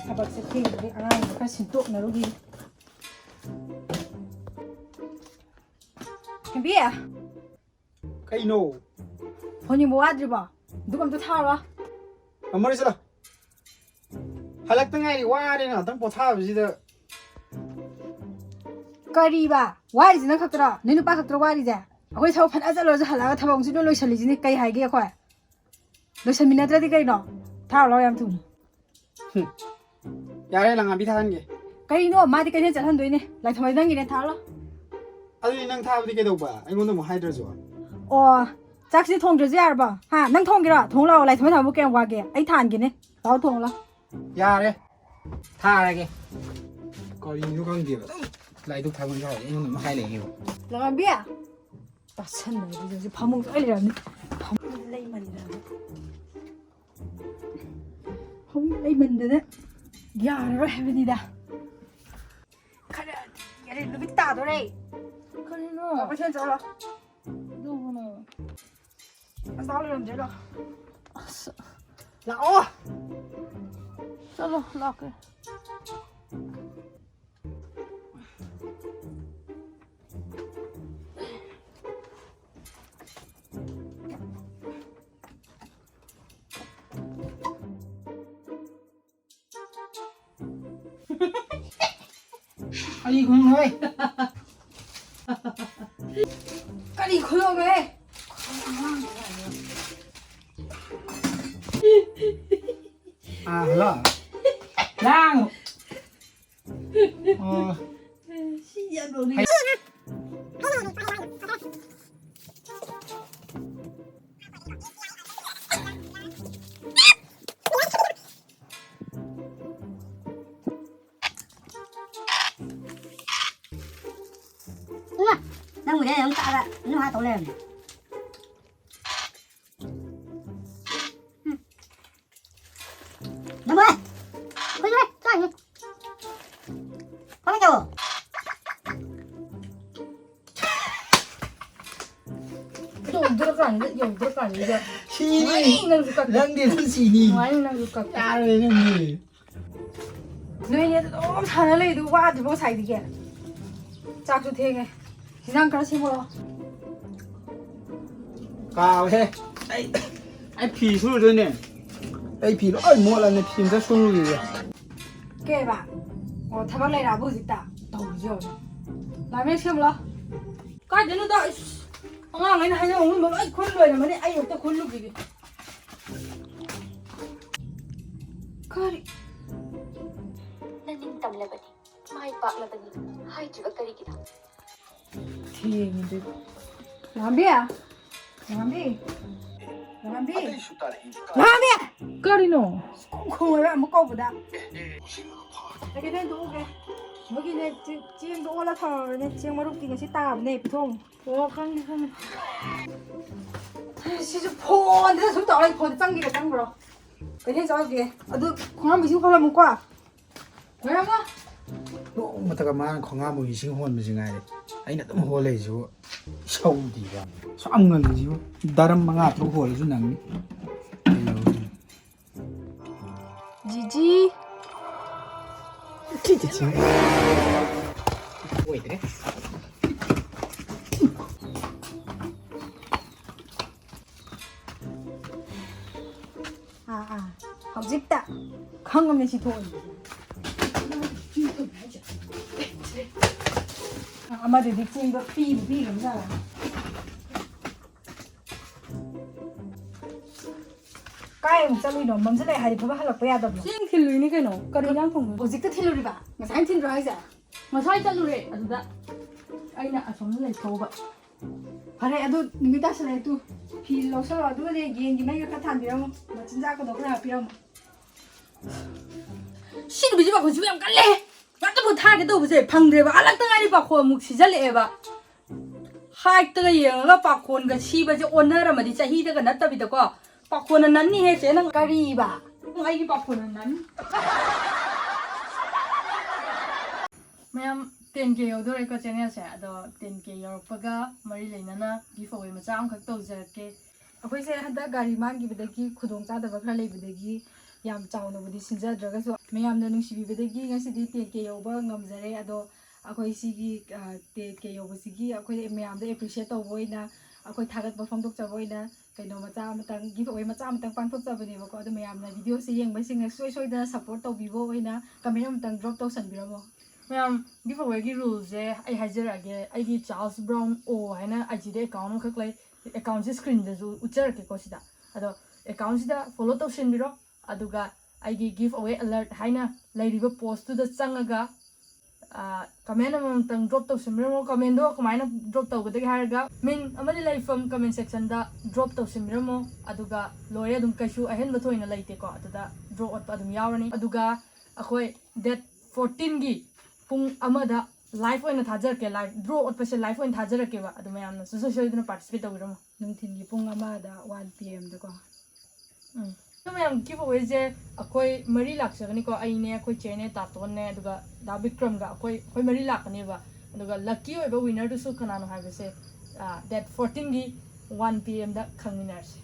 ꯊꯕꯛꯁꯦ ꯊꯦꯡꯕꯗꯤ ꯑꯉꯥꯡꯗꯣ ꯈꯔ ꯁꯤꯟꯇꯣꯛꯅꯔꯨꯒꯤ ꯍꯦꯝꯕꯤ ꯀꯩꯅꯣ ꯐꯣꯟ ꯌꯦꯡꯕ ꯋꯥꯗ꯭ꯔꯤꯕꯣ ꯑꯗꯨꯒ ꯑꯝꯇ ꯊꯥꯔꯣ ꯑꯃꯔ ꯆꯠꯂꯣ ꯍꯜꯂꯛꯇ ꯉꯥꯏꯔꯤ ꯋꯥꯔꯦ ꯉꯥꯛꯇꯪ ꯄꯣꯊꯥꯕꯁꯤꯗ ꯀꯔꯤꯕ ꯋꯥꯔꯤꯁꯤ ꯅꯪ ꯈꯛꯇꯔꯣ ꯅꯣꯏ ꯅꯨꯄꯥ ꯈꯛꯇꯔꯣ ꯋꯥꯔꯤꯁꯦ ꯑꯩꯈꯣꯏ ꯊꯕꯛ ꯐꯅ ꯆꯠꯂꯨꯔꯁꯨ ꯍꯜꯂꯛꯑꯒ ꯊꯕꯛꯁꯤ ꯂꯣꯏ ꯂꯣꯏꯁꯤꯜꯂꯤꯁꯤꯅꯤ ꯀꯩ ꯍꯥꯏꯒꯦ ꯑꯩꯈꯣꯏ ꯂꯣꯏꯁꯟꯃꯤꯟꯅꯗ꯭ꯔꯗꯤ ꯀꯩꯅꯣ ꯊꯥꯔꯣ ꯂꯥꯎ ꯌꯥꯝ ꯊꯨꯅ ꯌꯥꯔꯦ ꯂꯪꯉꯥꯕꯤ ꯊꯥꯍꯟꯒꯦ ꯀꯩꯅꯣ ꯃꯥꯗꯤ ꯀꯩꯊꯦꯜ ꯆꯠꯍꯟꯗꯣꯏꯅꯦ ꯂꯥꯏꯊꯝꯃꯩ ꯅꯪꯒꯤꯅꯦ ꯊꯥꯔꯣ ꯑꯗꯨꯗꯤ ꯅꯪ ꯊꯥꯕꯗꯤ ꯀꯩꯗꯧꯕ ꯑꯩꯉꯣꯟꯗ ꯑꯃꯨꯛ ꯍꯥꯏꯗ꯭ꯔꯁꯨ ꯑꯣ ꯆꯥꯛꯁꯤ ꯊꯣꯡꯗ꯭ꯔꯁꯨ ꯌꯥꯔꯕꯣ ꯍꯥ ꯅꯪ ꯊꯣꯡꯒꯦꯔꯣ ꯊꯣꯡ ꯂꯥꯛꯑꯣ ꯂꯥꯏꯊꯝꯃꯩ ꯊꯝꯕ ꯀꯌꯥꯝ ꯋꯥꯒꯦ ꯑꯩ ꯊꯥꯟꯒꯦꯅꯦ ꯂꯥꯛꯑꯣ ꯊꯣꯡ ꯂꯥꯛꯑꯣ ꯌꯥꯔꯦ ꯊꯥꯔꯒꯦ ꯀꯔꯤꯅꯣ ꯈꯪꯗꯦꯕ ꯑꯗꯨꯝ ꯂꯥꯏꯗꯨꯛ ꯊꯥꯕꯅ ꯌꯥꯎꯔꯦ ꯑꯩꯉꯣꯟꯗ ꯑꯃꯨꯛ ꯍꯥꯏꯔꯛꯑꯦꯕ ꯂꯉꯥꯟꯕꯤ ꯇꯥꯁꯟꯅꯕꯗꯤ ꯐꯃꯨꯡ ꯂꯣꯏ ꯂꯩꯔꯝꯅꯤ ꯐꯃꯨꯡ ꯂꯩꯃꯟꯗꯅ ꯐꯃꯨꯡ ꯂꯩꯃꯟꯗꯅ ꯌꯥꯔꯔꯣꯏ ꯍꯥꯏꯕꯅꯤꯗ ꯈꯔ ꯌꯥꯔꯦ ꯅꯨꯃꯤꯠ ꯇꯥꯗꯣꯔꯦ ꯀꯔꯤꯅꯣ ꯀꯩꯊꯦꯜ ꯆꯠꯂꯣ ꯑꯗꯨꯕꯨꯅꯣ ꯑꯁ ꯂꯩꯔꯝꯗ꯭ꯔꯦ ꯑꯁ ꯂꯥꯛꯑꯣ ꯆꯠꯂꯣ ꯂꯥꯛꯀꯦ ꯀꯔꯤ ꯈꯨꯅꯣꯏ ꯀꯔꯤ ꯈꯨꯅꯣꯒꯦ ꯍꯜꯂꯣ ꯂꯥꯡ ꯁꯤ ꯌꯥꯝ ꯅꯣꯛꯅꯤꯡꯉꯦ nang người này ta là nó hai tổ lên năm mươi coi đây coi đi có mấy chỗ 들어가는데 시니 랑디는 시니 야래 랑디 너희들 너무 잘하래 이거 와도 뭐 사이디게 짝도 되게 지난 가라 심어 까해 ai phì xuống rồi nè ai phì nó ơi mua là này phì ra xuống rồi 깨봐 타박 내일 아버지 있다 더우죠 라면 시험라 까지는 다 엉망이 하냐 오늘 뭐 아이 골로야 말이 아이 없다 골로 비비 까리 ꯅꯪ ꯇꯝꯂꯕꯗꯤ ꯃꯥꯏ ꯄꯥꯛꯂꯕꯅꯤ ꯍꯥꯏꯗ꯭ꯔꯤꯕ ꯀꯔꯤꯒꯤꯅꯣ ꯊꯦꯡꯉꯤꯗꯤ ꯂꯥꯝꯕꯤ야 ꯂꯥꯝꯕꯤ ꯂꯥꯝꯕꯤ ꯂꯥꯝꯕꯤ ꯀꯔꯤꯅꯣ ꯈꯣꯡꯉꯒ ꯑꯃꯨꯛ ꯀꯧꯕꯗ ꯀꯩꯗꯧꯅ ꯊꯣꯛꯎꯒꯦ ꯃꯣꯏꯒꯤꯅꯦ ꯆꯦꯡꯗꯣ ꯑꯣꯜꯂ ꯊꯝꯃꯕꯅꯦ ꯆꯦꯡ ꯃꯔꯨꯛꯇꯤ ꯉꯁꯤ ꯇꯥꯕꯅꯦ ꯄꯤꯊꯣꯡ ꯑꯣ ꯈꯪꯉꯦ ꯈꯪꯉꯦ 시주 폰에서 좀 떨어지 폰 짱기가 짱그러 그냥 저기 아도 공항 미신 콜라 먹고 와 왜냐면 노무다가 만 공항 이싱 혼는지 ngaire 아이나 좀 홀레주 셔우디가 쌈는지요 다른 망아 또 홀레주 낭니 지지 진짜 진 왜 이래 hꯧ직다 강금년 씨 돈. 아마도 닉진도 삐 감사해. 까이 먹자미도 먼저래 하지 그거 하려고 해야 되고. 생 틸루니 그노. 거리랑 통. hꯧ직도 틸루리 봐. ꯉꯁꯥꯏ 틸루 하자. ꯉꯁꯥ이 짤루래. 아두다. 아이나 아সম는 내 더봐. 그래 아도 누구 다시래 또 비 넣어서 아도네 얘기나 이거 다 탄대요. 뭐 진짜 그거 그래 하피요. 시도 비지 마고 집에 안 갈래. 나도 못 하게 또 보세요. 방대봐 알락당아니 바코 묵 시절래봐. 하이트가 영어가 바코는 시바지 오너라마디 자히다가 났다비다고 바코는 난니 해 쟤는 까리바. 아이기 바코는 난. मैम 10K 여도래 거 ꯆꯦꯅꯦꯜꯁꯦ ꯑꯗꯣ 10K ꯌꯧꯔꯛꯄꯒ ꯃꯔꯤ ꯂꯩꯅꯅ ꯒꯤꯐ ꯑꯋꯦ ꯃꯆꯥ ꯑꯃꯈꯛ ꯇꯧꯖꯔꯛꯀꯦ ꯑꯩꯈꯣꯏꯁꯦ ꯍꯟꯗꯛ ꯒꯥꯔꯤ ꯃꯥꯡꯈꯤꯕꯗꯒꯤ ꯈꯨꯗꯣꯡꯆꯥꯗꯕ ꯈꯔ ꯂꯩꯕꯗꯒꯤ ꯌꯥꯝ ꯆꯥꯎꯅꯕꯨꯗꯤ ꯁꯤꯟꯖꯗ꯭ꯔꯒꯁꯨ ꯃꯌꯥꯝꯅ ꯅꯨꯡꯁꯤꯕꯤꯕꯗꯒꯤ ꯉꯁꯤꯗꯤ 10K ꯌꯧꯕ ꯉꯝꯖꯔꯦ ꯑꯗꯣ ꯑꯩꯈꯣꯏ ꯁꯤꯒꯤ 10K ꯌꯧꯕꯁꯤꯒꯤ ꯑꯩꯈꯣꯏ ꯃꯌꯥꯝꯗ ꯑꯦꯄ꯭ꯔꯤꯁꯤꯌꯦꯠ ꯇꯧꯕ ꯑꯣꯏꯅ ꯑꯩꯈꯣꯏ ꯊꯥꯒꯠꯄ ꯐꯣꯡꯗꯣꯛꯆꯕ ꯑꯣꯏꯅ ꯀꯩꯅꯣ ꯃꯆꯥ ꯑꯃꯇꯪ ꯒꯤꯐ ꯑꯋꯦ ꯃꯆꯥ ꯑꯃꯇꯪ ꯄꯥꯡꯊꯣꯛꯆꯕꯅꯦꯕꯀꯣ ꯑꯗꯣ ꯃꯌꯥꯝꯅ ꯚꯤꯗꯤꯑꯣꯁꯤ ꯌꯦꯡꯕꯁꯤꯡꯅ ꯁꯣꯏꯗꯅ ꯁꯞꯄꯣꯔꯠ ꯇꯧꯕꯤꯕ ꯑꯣꯏꯅ ꯀꯃꯦꯟ ꯑꯃꯇꯪ ꯗ꯭ꯔꯣꯞ ꯇꯧꯁꯟꯕꯤꯔꯝꯃꯣ ꯃꯌꯥꯝ ꯒꯤꯐ ꯑꯋꯦꯒꯤ ꯔꯨꯜꯁꯦ ꯑꯩ ꯍꯥꯏꯖꯔꯛꯑꯒꯦ ꯑꯩꯒꯤ ꯆꯥꯔꯜꯁ ꯕ꯭ꯔꯥꯎꯟ ꯑꯣ ꯍꯥꯏꯅ ꯑꯥꯏꯖꯤꯗ ꯑꯦꯀꯥꯎꯟ ꯑꯃꯈꯛ ꯂꯩ ꯑꯦꯀꯥꯎꯟꯁꯦ ꯁ꯭ꯀ꯭ꯔꯤꯟꯗꯁꯨ ꯎꯠꯆꯔꯛꯀꯦꯀꯣ ꯁꯤꯗ ꯑꯗꯣ ꯑꯦꯀꯥꯎꯟꯁꯤꯗ ꯐꯣꯂꯣ ꯇꯧꯁꯤꯟꯕꯤꯔꯣ ꯑꯗꯨꯒ ꯑꯩꯒꯤ ꯒꯤꯐ ꯑꯋꯦ ꯑꯂꯔꯠ ꯍꯥꯏꯅ ꯂꯩꯔꯤꯕ ꯄꯣꯁꯇꯨꯗ ꯆꯪꯉꯒ ꯀꯃꯦꯟ ꯑꯃꯃꯝꯇꯪ ꯗ꯭ꯔꯣꯞ ꯇꯧꯁꯤꯟꯕꯤꯔꯝꯃꯣ ꯀꯃꯦꯟꯗꯣ ꯀꯃꯥꯏꯅ ꯗ꯭ꯔꯣꯞ ꯇꯧꯒꯗꯒꯦ ꯍꯥꯏꯔꯒ ꯃꯤꯡ ꯑꯃꯗꯤ ꯂꯩꯐꯝ ꯀꯃꯦꯟ ꯁꯦꯛꯁꯟꯗ ꯗ꯭ꯔꯣꯞ ꯇꯧꯁꯤꯟꯕꯤꯔꯝꯃꯣ ꯑꯗꯨꯒ ꯂꯣꯏꯔꯦ ꯑꯗꯨꯝ ꯀꯩꯁꯨ ꯑꯍꯦꯟꯕ ꯊꯣꯏꯅ ꯂꯩꯇꯦꯀꯣ ꯑꯗꯨꯗ ꯗ꯭ꯔꯣ ꯑꯣꯠꯄ ꯑꯗꯨꯝ ꯌꯥꯎꯔꯅꯤ ꯑꯗꯨꯒ ꯑꯩꯈꯣꯏ ꯗꯦꯠ 14ꯒꯤ ꯄꯨꯡ ꯑꯃꯗ ꯂꯥꯏꯐ ꯑꯣꯏꯅ ꯊꯥꯖꯔꯛꯀꯦ ꯂꯥꯏꯐ ꯗ꯭ꯔꯣ ꯑꯣꯠꯄꯁꯦ ꯂꯥꯏꯐ ꯑꯣꯏꯅ ꯊꯥꯖꯔꯛꯀꯦꯕ ꯑꯗꯨ ꯃꯌꯥꯝꯅ ꯁꯣꯏꯗꯅ ꯄꯥꯔꯇꯤꯁꯤꯄꯦꯠ ꯇꯧꯕꯤꯔꯝꯃꯣ ꯅꯨꯡꯊꯤꯟꯒꯤ ꯄꯨꯡ ꯑꯃꯗ 1 PM-ꯗꯀꯣ ꯑꯗꯨ ꯃꯌꯥꯝ ꯒꯤꯐ ꯑꯋꯦꯁꯦ ꯑꯩꯈꯣꯏ 3 ꯂꯥꯛꯆꯒꯅꯤꯀꯣ ꯑꯩꯅꯦ ꯑꯩꯈꯣꯏ ꯆꯦꯅꯦ ꯇꯥꯇꯣꯟꯅꯦ ꯑꯗꯨꯒ ꯗꯥ ꯕꯤꯀ꯭ꯔꯝꯒ ꯑꯩꯈꯣꯏ 3 ꯂꯥꯛꯀꯅꯦꯕ ꯑꯗꯨꯒ ꯂꯛꯀꯤ ꯑꯣꯏꯕ ꯋꯤꯅꯔꯗꯨꯁꯨ ꯀꯅꯥꯅꯣ ꯍꯥꯏꯕꯁꯦ ꯗꯦꯠ 14ꯒꯤ 1 PM-ꯗ ꯈꯪꯃꯤꯟꯅꯔꯁꯤ